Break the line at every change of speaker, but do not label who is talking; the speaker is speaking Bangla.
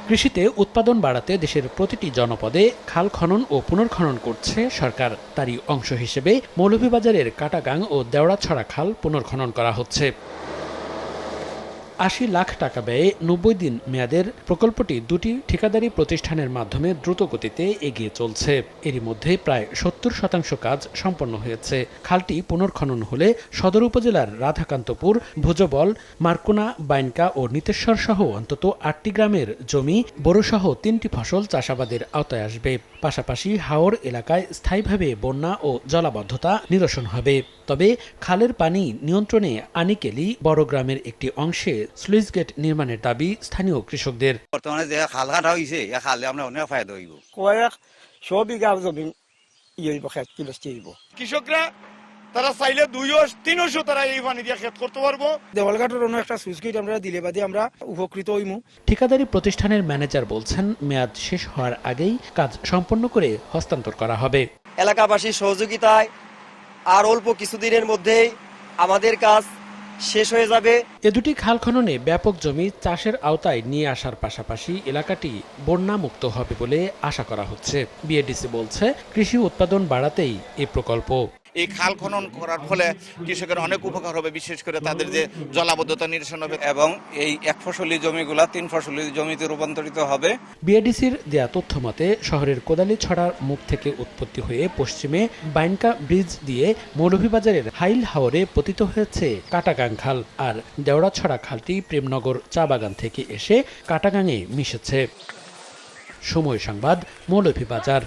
কৃষিতে উৎপাদন বাড়াতে দেশের প্রতিটি জনপদে খাল খনন ও পুনর্খনন করছে সরকার। তারই অংশ হিসেবে মৌলভীবাজারের কাটাগাং ও দেওড়াছড়া খাল পুনর্খনন করা হচ্ছে। ৮০ লাখ টাকা ব্যয়ে ৯০ দিন মেয়াদের প্রকল্পটি দুটি ঠিকাদারি প্রতিষ্ঠানের মাধ্যমে দ্রুত গতিতে এগিয়ে চলছে। এরই মধ্যে প্রায় ৭০% কাজ সম্পন্ন হয়েছে। খালটি পুনর্খনন হলে সদর উপজেলার রাধাকান্তপুর, ভুজবল, মার্কুনা, বাইনকা ও নিতেশ্বর সহ অন্তত ৮টি গ্রামের জমি বোরোসহ ৩টি ফসল চাষাবাদের আওতায় আসবে। পাশাপাশি হাওর এলাকায় স্থায়ীভাবে বন্যা ও জলাবদ্ধতা নিরসন হবে। তবে খালের পানি নিয়ন্ত্রণে আনিকেলি বড় গ্রামের একটি অংশে স্লুইস গেট নির্মাণের দাবি স্থানীয় কৃষকদের।
বর্তমানে যে খাল কাটা হয়েছে এ খালে আমরা অনেক ফায়দা হইব।
কয়েক ১০০ বিঘা জমি হইব, খেত কিলস্তি হইব।
কৃষকরা তারা চাইলে ২০০-৩০০ তারা এই পানি দিয়ে ক্ষেত করতে পারবো।
দেওয়ালঘাটের অন্য একটা সুইচ গেট আমরা দিলে বাদে আমরা উপকৃত হইমু।
ঠিকাদারি প্রতিষ্ঠানের ম্যানেজার বলছেন, মেয়াদ শেষ হওয়ার আগেই কাজ সম্পন্ন করে হস্তান্তর করা হবে।
এলাকাবাসীর সহযোগিতায় আর অল্প কিছুদিনের মধ্যেই আমাদের কাজ শেষ হয়ে যাবে।
এ দুটি খাল খননে ব্যাপক জমি চাষের আওতায় নিয়ে আসার পাশাপাশি এলাকাটি বন্যা মুক্ত হবে বলে আশা করা হচ্ছে। বিএডিসি বলছে, কৃষি উৎপাদন বাড়াতেই এই প্রকল্প।
এই খাল খনন করার ফলে কৃষকের অনেক উপকার হবে, বিশেষ করে তাদের যে জলাবদ্ধতা নিরসন হবে
এবং এই এক ফসলি জমিগুলা ৩ ফসলি জমিতে রূপান্তরিত হবে।
বিএডিসির দেয়া তথ্য মতে শহরের কোদালীছড়ার মুখ থেকে উৎপত্তি হয়ে পশ্চিমে বাইনকা ব্রিজ দিয়ে মৌলভীবাজারের হাইল হাওরে পতিত হয়েছে কাটাগাং খাল, আর দেওড়াছড়া খালটি প্রেমনগর চা বাগান থেকে এসে কাটাগাংয়ে মিশেছে। সময় সংবাদ, মৌলভীবাজার।